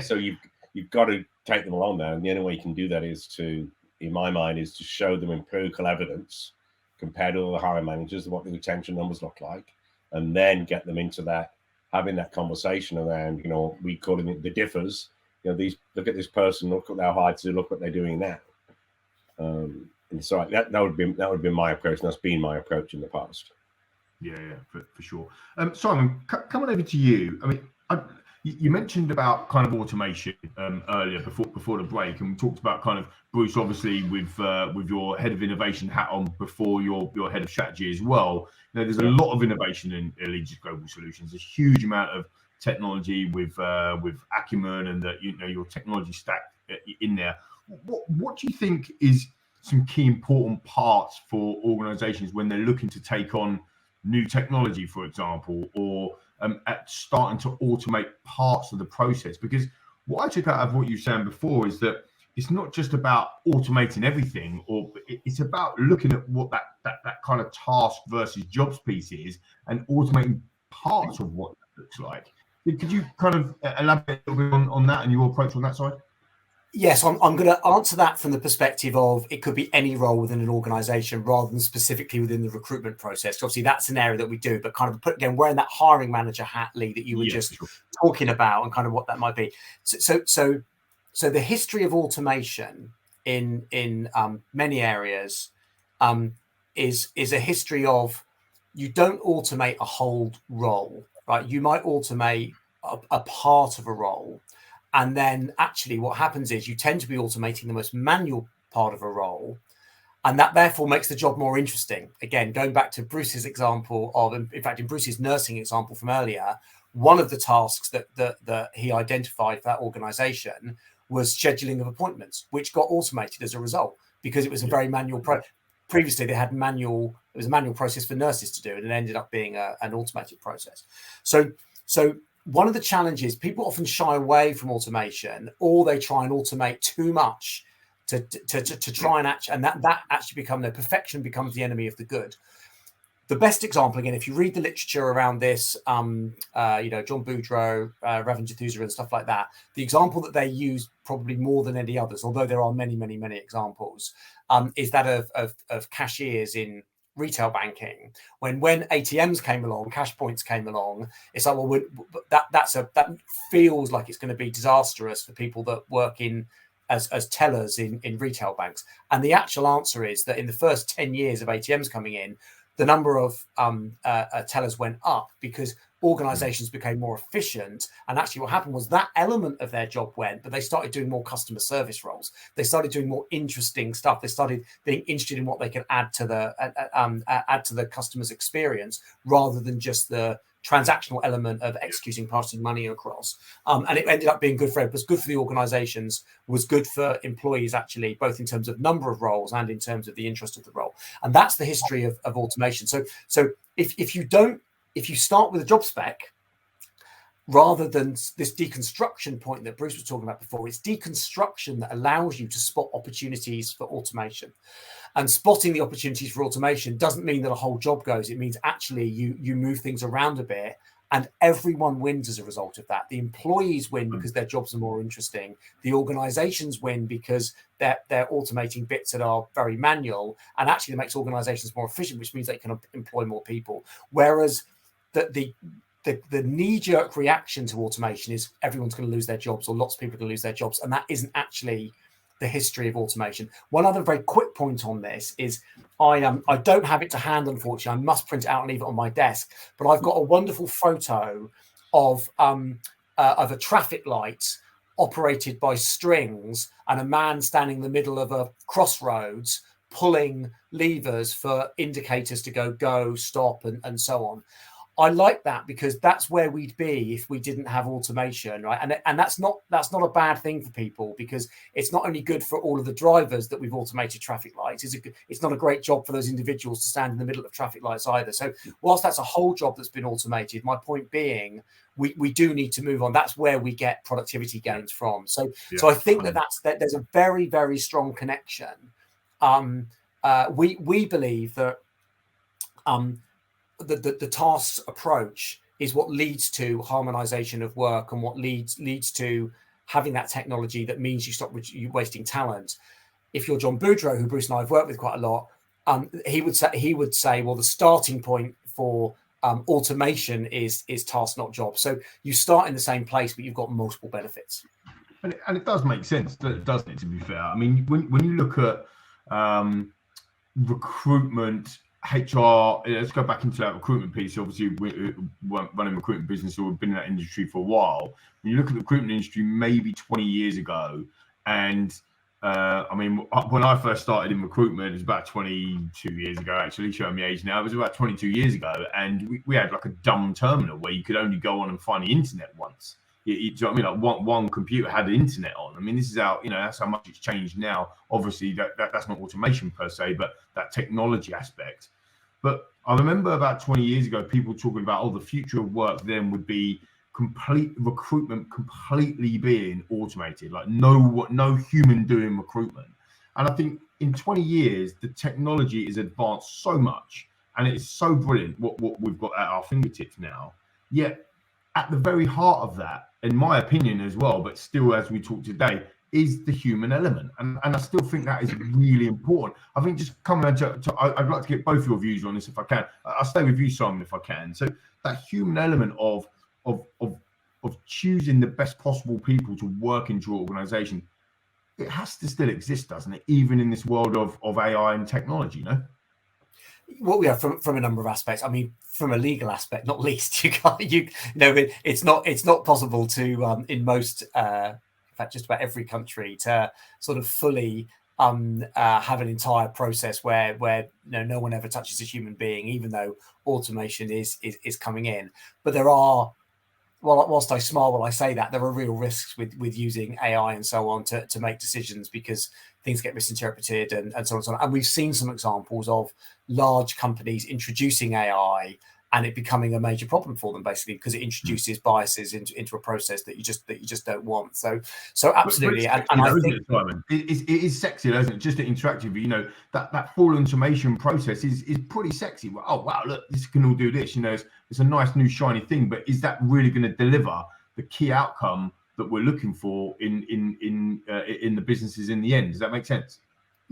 So you've got to take them along there, and the only way you can do that is to, in my mind, is to show them empirical evidence, compare to all the hiring managers, what the retention numbers look like, and then get them into that, having that conversation around, you know, we call it the differs. You know, these, look at this person, look what they're hired to do, look what they're doing now. And so that would be my approach, and that's been my approach in the past. Yeah, for sure. Simon, coming over to you. I mean, you mentioned about kind of automation earlier before the break, and we talked about kind of Bruce, obviously with your head of innovation hat on before your head of strategy as well. You know, there's a lot of innovation in Allegis Global Solutions. There's a huge amount of technology with Acumen and your technology stack in there. What do you think is some key important parts for organizations when they're looking to take on new technology, for example, or at starting to automate parts of the process? Because what I took out of what you were saying before is that it's not just about automating everything, or it's about looking at what that kind of task versus jobs piece is and automating parts of what that looks like. Could you kind of elaborate a little bit on that and your approach on that side? Yes, I'm going to answer that from the perspective of it could be any role within an organization rather than specifically within the recruitment process. So obviously, that's an area that we do, but kind of wearing that hiring manager hat, Lee, that you were just talking about, and kind of what that might be. So the history of automation in many areas is a history of, you don't automate a whole role, right? You might automate a part of a role. And then actually what happens is you tend to be automating the most manual part of a role. And that therefore makes the job more interesting. Again, going back to Bruce's example of, in fact, in Bruce's nursing example from earlier, one of the tasks that he identified for that organization was scheduling of appointments, which got automated as a result, because it was a very manual previously they had it was a manual process for nurses to do, and it ended up being an automated process. So one of the challenges, people often shy away from automation, or they try and automate too much to try and that actually their perfection becomes the enemy of the good. The best example, again, if you read the literature around this, John Boudreau, Ravindra Thuza and stuff like that, the example that they use probably more than any others, although there are many, many, many examples, is that of cashiers in retail banking. When ATMs came along, cash points came along, it's like, well, that feels like it's going to be disastrous for people that work as tellers in retail banks. And the actual answer is that in the first 10 years of ATMs coming in, the number of tellers went up because organizations became more efficient. And actually what happened was that element of their job went, but they started doing more customer service roles. They started doing more interesting stuff. They started being interested in what they could add to the customer's experience, rather than just the transactional element of executing, passing money across. And it ended up being good for it. It was good for the organizations, was good for employees, actually, both in terms of number of roles and in terms of the interest of the role. And that's the history of automation. So if you start with a job spec, rather than this deconstruction point that Bruce was talking about before, it's deconstruction that allows you to spot opportunities for automation. And spotting the opportunities for automation doesn't mean that a whole job goes. It means actually you move things around a bit, and everyone wins as a result of that. The employees win because their jobs are more interesting. The organizations win because they're automating bits that are very manual, and actually it makes organizations more efficient, which means they can employ more people. Whereas the knee-jerk reaction to automation is everyone's going to lose their jobs, or lots of people are going to lose their jobs, and that isn't actually the history of automation. One other very quick point on this is I don't have it to hand, unfortunately. I must print it out and leave it on my desk, but I've got a wonderful photo of a traffic light operated by strings and a man standing in the middle of a crossroads pulling levers for indicators to go, stop, and so on. I like that because that's where we'd be if we didn't have automation, right? And that's not a bad thing for people, because it's not only good for all of the drivers that we've automated traffic lights. It's not a great job for those individuals to stand in the middle of traffic lights either. So whilst that's a whole job that's been automated, my point being, we do need to move on. That's where we get productivity gains from. So I think that there's a very, very strong connection. We believe that the tasks approach is what leads to harmonization of work, and what leads to having that technology that means you stop wasting talent. If you're John Boudreau, who Bruce and I have worked with quite a lot, he would say, well, the starting point for automation is task, not job. So you start in the same place, but you've got multiple benefits. And it does make sense, doesn't it, to be fair? I mean, when you look at recruitment, HR, let's go back into that recruitment piece. Obviously, we weren't running recruitment business or we've been in that industry for a while. When you look at the recruitment industry maybe 20 years ago, and I mean, when I first started in recruitment, it was about 22 years ago, actually, showing my age now. It was about 22 years ago, and we had like a dumb terminal where you could only go on and find the internet once. Do you know what I mean? Like one computer had the internet on. I mean, this is how, that's how much it's changed now. Obviously, that's not automation per se, but that technology aspect. But I remember about 20 years ago, people talking about, the future of work then would be complete recruitment completely being automated, like no human doing recruitment. And I think in 20 years, the technology is advanced so much, and it's so brilliant what we've got at our fingertips now. Yet, at the very heart of that, in my opinion as well, but still as we talk today, is the human element. And I still think that is really important. I think just coming on to I'd like to get both your views on this if I can. I'll stay with you, Simon, if I can. So that human element of choosing the best possible people to work into your organization, it has to still exist, doesn't it? Even in this world of AI and technology, Well, yeah, from a number of aspects. I mean, from a legal aspect, not least, it's not possible to in most, in fact, just about every country, to sort of fully have an entire process where no one ever touches a human being, even though automation is coming in. But there are, whilst I smile when I say that, there are real risks with using AI and so on to make decisions, because things get misinterpreted and so on and so on. And we've seen some examples of large companies introducing AI and it becoming a major problem for them, basically, because it introduces biases into a process that you just don't want. So absolutely. But I think, Simon, it is sexy, isn't it? Just to interact with you, that full automation process is pretty sexy. Oh wow, look, this can all do this. It's a nice new shiny thing, but is that really going to deliver the key outcome that we're looking for in the businesses in the end? Does that make sense?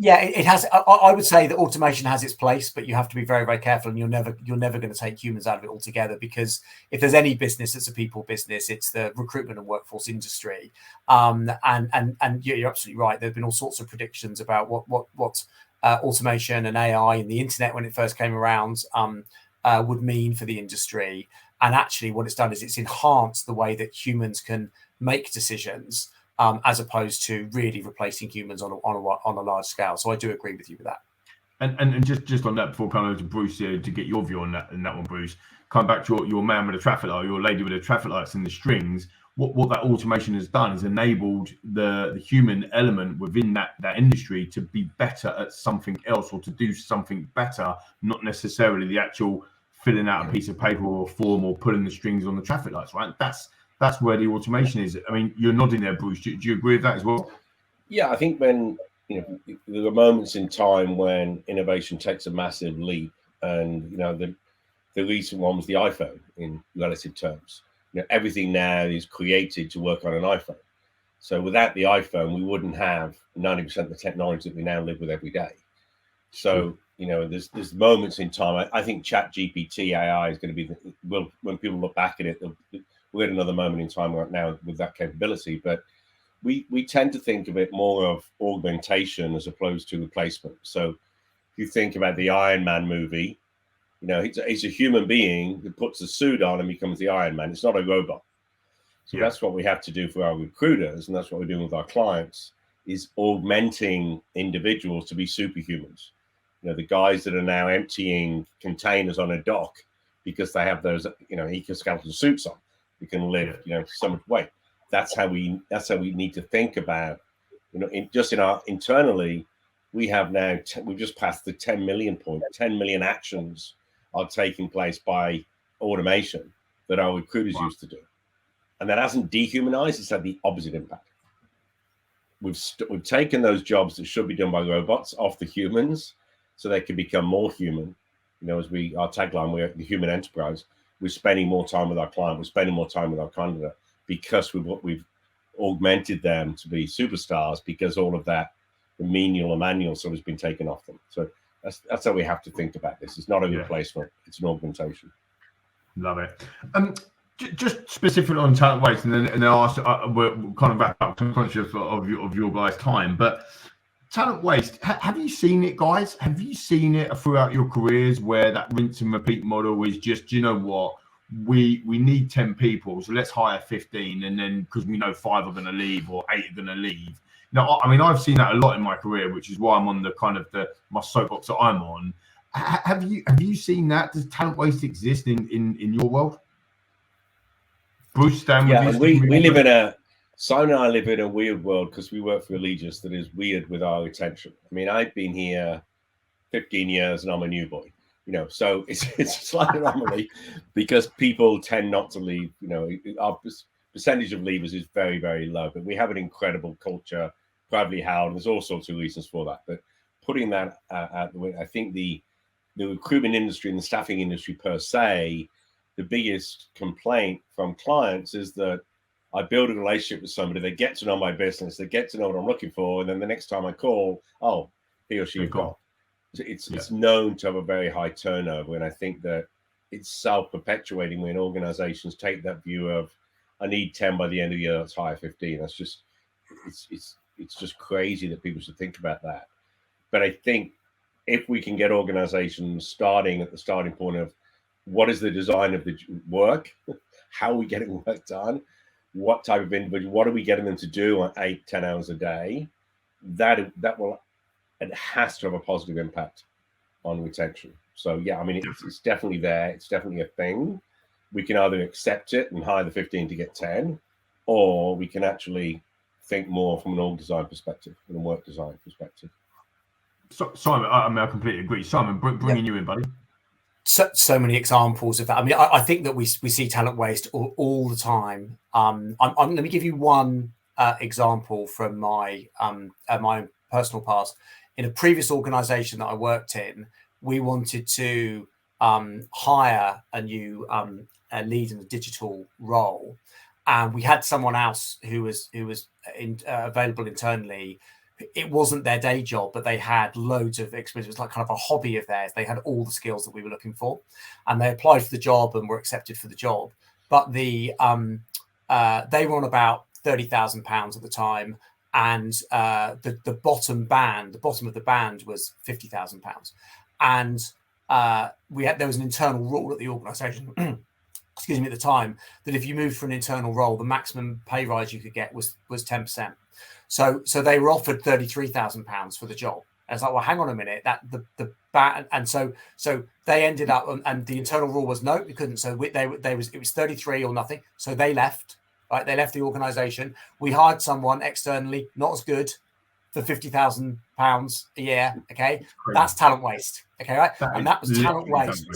Yeah, it has. I would say that automation has its place, but you have to be very, very careful, and you're never going to take humans out of it altogether. Because if there's any business that's a people business, it's the recruitment and workforce industry. And you're absolutely right. There've been all sorts of predictions about what automation and AI and the internet, when it first came around, would mean for the industry. And actually, what it's done is it's enhanced the way that humans can make decisions, as opposed to really replacing humans on a large scale. So I do agree with you with that. And just on that, before coming over to Bruce to get your view on that one, Bruce, come back to your man with the traffic light, your lady with the traffic lights and the strings. What that automation has done is enabled the human element within that industry to be better at something else, or to do something better, not necessarily the actual filling out a piece of paper or a form or pulling the strings on the traffic lights, right? That's where the automation is. I mean, you're nodding there, Bruce. Do you agree with that as well? Yeah, I think when there are moments in time when innovation takes a massive leap, and the recent one was the iPhone in relative terms. Everything now is created to work on an iPhone. So without the iPhone, we wouldn't have 90% of the technology that we now live with every day. So there's moments in time. I think ChatGPT AI is going to be when people look back at it, we're at another moment in time right now with that capability. But we tend to think of it more of augmentation as opposed to replacement. So if you think about the Iron Man movie, he's a human being who puts a suit on and becomes the Iron Man. It's not a robot. So that's what we have to do for our recruiters, and that's what we're doing with our clients, is augmenting individuals to be superhumans. The guys that are now emptying containers on a dock because they have those exoskeleton suits on, we can live so much weight. That's how we need to think about internally. We have now we've just passed the 10 million point. 10 million actions are taking place by automation that our recruiters used to do, and that hasn't dehumanized. It's had the opposite impact. We've taken those jobs that should be done by robots off the humans, so they can become more human. As our tagline, we're the human enterprise. We're spending more time with our client. We're spending more time with our candidate, because we've augmented them to be superstars, because all of that, the menial and manual stuff, has been taken off them. So That's how we have to think about this. It's not a replacement; it's an augmentation. Love it. Just specifically on talent waste, and then I'll ask, we're kind of back up. I'm conscious of your guys' time, but talent waste. Have you seen it, guys? Have you seen it throughout your careers where that rinse and repeat model is just, you know what, we need 10 people, so let's hire 15, and then because we know 5 are going to leave or 8 are going to leave. Now, I mean, I've seen that a lot in my career, which is why I'm on the kind of my soapbox that I'm on. Have you seen that? Does talent waste exist in your world? Bruce, Simon and I live in a weird world because we work for Allegis that is weird with our retention. I mean, I've been here 15 years and I'm a new boy, so it's a slight anomaly because people tend not to leave. Our percentage of leavers is very, very low, but we have an incredible culture, privately held. There's all sorts of reasons for that, but putting that out the way, I think the recruitment industry and the staffing industry per se, the biggest complaint from clients is that I build a relationship with somebody, they get to know my business, they get to know what I'm looking for, and then the next time I call, he or she gone. It's known to have a very high turnover, and I think that it's self-perpetuating when organizations take that view of, I need 10 by the end of the year, let's hire 15. That's just, it's just crazy that people should think about that. But I think if we can get organizations starting at the starting point of what is the design of the work, how are we getting work done, what type of individual, what are we getting them to do on 8-10 hours a day, it has to have a positive impact on retention. So yeah, I mean, it's definitely there. It's definitely a thing. We can either accept it and hire the 15 to get 10, or we can actually think more from an org design perspective and a work design perspective. So, Simon, I completely agree. Simon, bringing you in, buddy. So many examples of that. I mean, I think that we see talent waste all the time. Let me give you one example from my my personal past. In a previous organization that I worked in, we wanted to hire a new lead in a digital role, and we had someone else who was available internally. It wasn't their day job, but they had loads of experience. It was like kind of a hobby of theirs. They had all the skills that we were looking for, and they applied for the job and were accepted for the job. But they were on about £30,000 at the time, and the bottom of the band was £50,000. And there was an internal rule at the organisation. Excuse me, at the time, that if you moved for an internal role, the maximum pay rise you could get was 10%. So they were offered £33,000 for the job. And it's like, well, hang on a minute, that the band, and so they ended up, and the internal rule was no, we couldn't. So it was 33 or nothing. So they left. Right, they left the organisation. We hired someone externally, not as good, for £50,000 a year. Okay, that's talent waste. Okay, right, and that was talent waste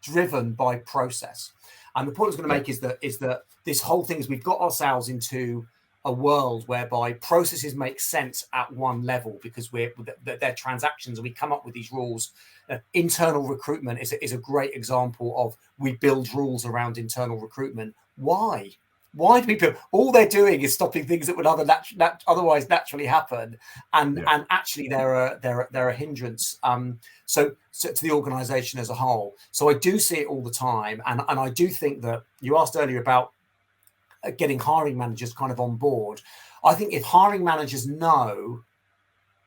driven by process. And the point I was going to make is that this whole thing is we've got ourselves into a world whereby processes make sense at one level because they're transactions, and we come up with these rules. Internal recruitment is a great example of we build rules around internal recruitment. Why? Why do people? All they're doing is stopping things that would otherwise naturally happen, and actually they're a hindrance. So to the organisation as a whole. So I do see it all the time, and I do think that you asked earlier about getting hiring managers kind of on board. I think if hiring managers know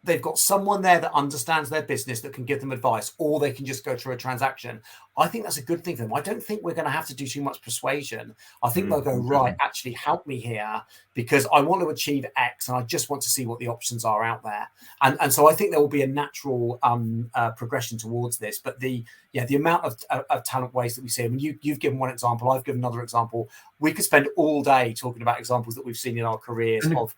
they've got someone there that understands their business that can give them advice, or they can just go through a transaction, I think that's a good thing for them. I don't think we're going to have to do too much persuasion. I think they'll go, right, actually help me here because I want to achieve X and I just want to see what the options are out there. And so I think there will be a natural progression towards this. But the amount of talent waste that we see, I mean, you've given one example, I've given another example. We could spend all day talking about examples that we've seen in our careers of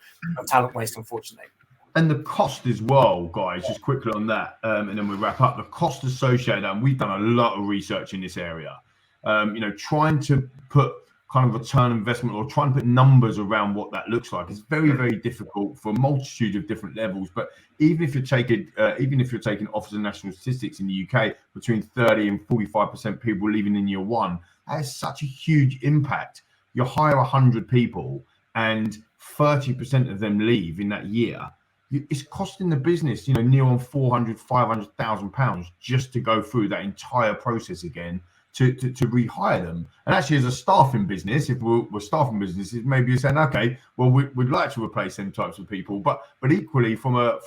talent waste, unfortunately. And the cost as well, guys, just quickly on that, and then we wrap up. The cost associated, and we've done a lot of research in this area, trying to put kind of return on investment or trying to put numbers around what that looks like is very, very difficult for a multitude of different levels. But even if you're taking Office of National Statistics in the UK, between 30 and 45% people leaving in year one, that has such a huge impact. You hire 100 people and 30% of them leave in that year. it's costing the business, near on 400, 500,000 pounds just to go through that entire process again to rehire them. And actually, as a staffing business, if we're staffing businesses, maybe you're saying, okay, well, we'd like to replace them types of people, but equally from a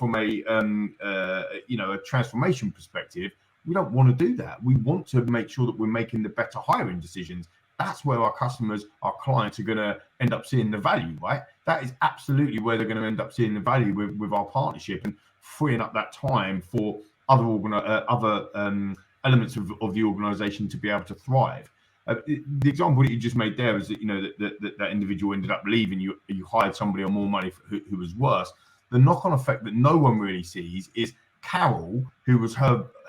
transformation perspective, we don't want to do that. We want to make sure that we're making the better hiring decisions. That's where our customers, our clients are going to end up seeing the value, right? That is absolutely where they're going to end up seeing the value with our partnership and freeing up that time for other elements of the organization to be able to thrive. The example that you just made there is that, that individual ended up leaving, you hired somebody on more money who was worse. The knock-on effect that no one really sees is Carol, who was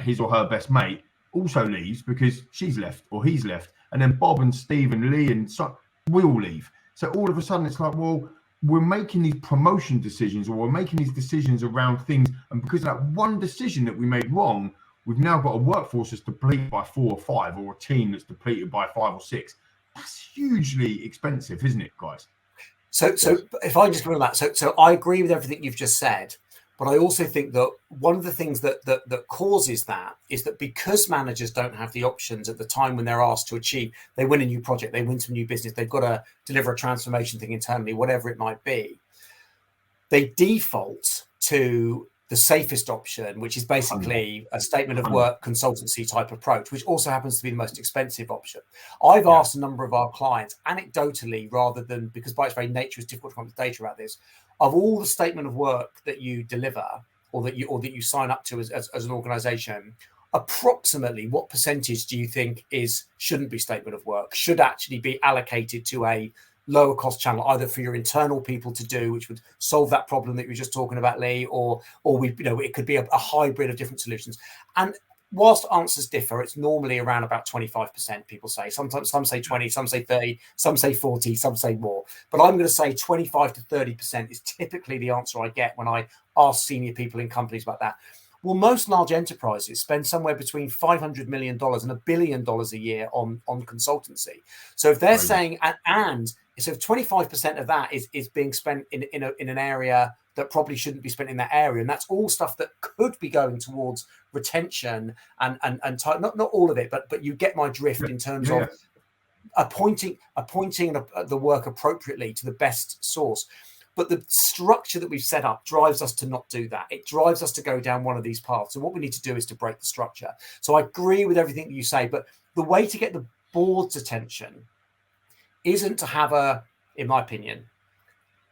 his or her best mate, also leaves because she's left or he's left. And then Bob and Steve and Lee and so we all leave. So all of a sudden it's like, well, we're making these promotion decisions, or we're making these decisions around things. And because of that one decision that we made wrong, we've now got a workforce that's depleted by 4 or 5, or a team that's depleted by 5 or 6. That's hugely expensive, isn't it, guys? So if I just go on that, so I agree with everything you've just said. But I also think that one of the things that causes that is that because managers don't have the options at the time when they're asked to achieve, they win a new project, they win some new business, they've got to deliver a transformation thing internally, whatever it might be, they default to the safest option, which is basically a statement of work consultancy type approach, which also happens to be the most expensive option. I've asked a number of our clients, anecdotally, rather than, because by its very nature it's difficult to come up with data about this, of all the statement of work that you deliver or that you sign up to as an organization, approximately what percentage do you think shouldn't be statement of work, should actually be allocated to a lower cost channel, either for your internal people to do, which would solve that problem that you were just talking about, Lee, or it could be a hybrid of different solutions? And whilst answers differ, it's normally around about 25%, people say. Sometimes some say 20, some say 30, some say 40, some say more. But I'm going to say 25 to 30% is typically the answer I get when I ask senior people in companies about that. Well, most large enterprises spend somewhere between $500 million and $1 billion a year on consultancy. So if they're saying, and so if 25% of that is being spent in an area that probably shouldn't be spent in that area, and that's all stuff that could be going towards retention and not all of it, but you get my drift in terms of appointing the work appropriately to the best source. But the structure that we've set up drives us to not do that. It drives us to go down one of these paths. So what we need to do is to break the structure. So I agree with everything that you say, but the way to get the board's attention isn't to have in my opinion,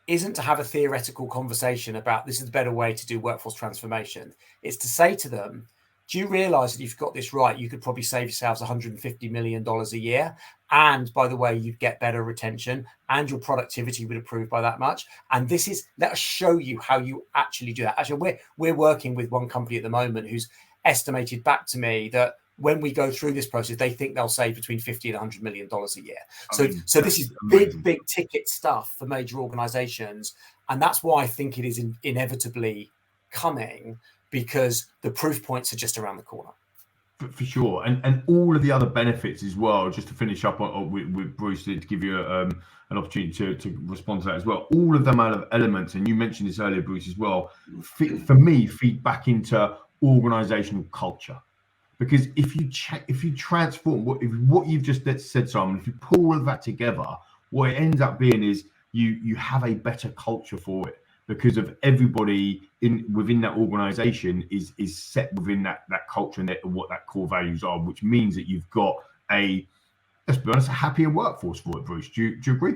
isn't to have a theoretical conversation about this is the better way to do workforce transformation. It's to say to them, do you realize that if you've got this right, you could probably save yourselves $150 million a year? And by the way, you'd get better retention and your productivity would improve by that much. And let us show you how you actually do that. Actually, we're working with one company at the moment who's estimated back to me that when we go through this process, they think they'll save between $50 and $100 million a year. So this is big ticket stuff for major organizations. And that's why I think it is inevitably coming, because the proof points are just around the corner. For sure. And all of the other benefits as well, just to finish up with Bruce, to give you an opportunity to respond to that as well. All of them elements, and you mentioned this earlier, Bruce, as well, for me, feed back into organizational culture. Because if you transform what you've just said, Simon, if you pull all of that together, what it ends up being is you have a better culture for it, because of everybody within that organization is set within that culture and what that core values are, which means that you've got let's be honest, a happier workforce for it. Bruce, do you agree?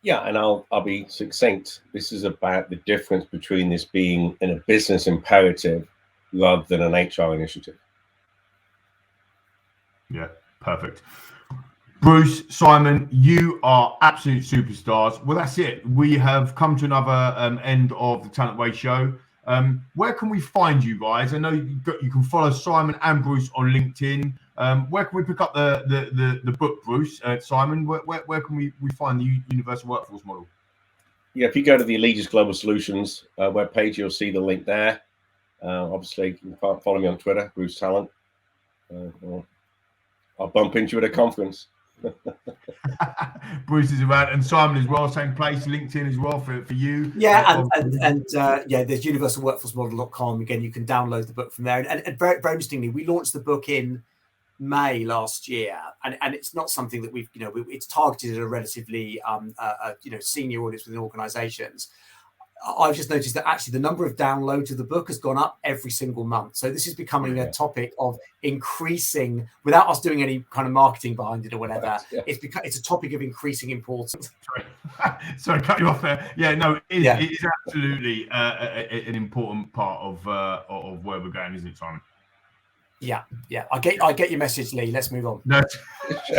Yeah, and I'll be succinct. This is about the difference between this being in a business imperative rather than an HR initiative. Yeah, perfect. Bruce, Simon, you are absolute superstars. Well, that's it. We have come to another end of the Talent Way show. Where can we find you guys? I know you can follow Simon and Bruce on LinkedIn. Where can we pick up the book, Bruce? Simon, where can we find the Universal Workforce Model? Yeah, if you go to the Allegis Global Solutions webpage, you'll see the link there. Obviously, you can follow me on Twitter, Bruce Talent. I'll bump into you at a conference. Bruce is around, and Simon as well, same place, LinkedIn as well for you. Yeah, there's universalworkforcemodel.com. Again, you can download the book from there. And very, very interestingly, we launched the book in May last year, and it's not something that we've, it's targeted at a relatively, senior audience within organisations. I've just noticed that actually the number of downloads of the book has gone up every single month. So this is becoming a topic of increasing, without us doing any kind of marketing behind it or whatever. It's a topic of increasing importance. Sorry, cut you off there. Yeah, no, it is absolutely an important part of where we're going, isn't it, Simon? Yeah. I get your message, Lee. Let's move on. No,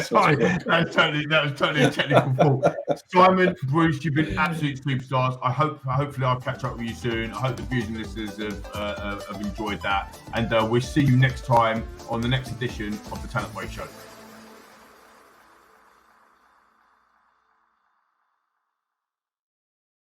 sorry, that was totally a technical fault. Simon, Bruce, you've been absolute superstars. Hopefully I'll catch up with you soon. I hope the viewers and listeners have enjoyed that, and we'll see you next time on the next edition of the Talent Way Show.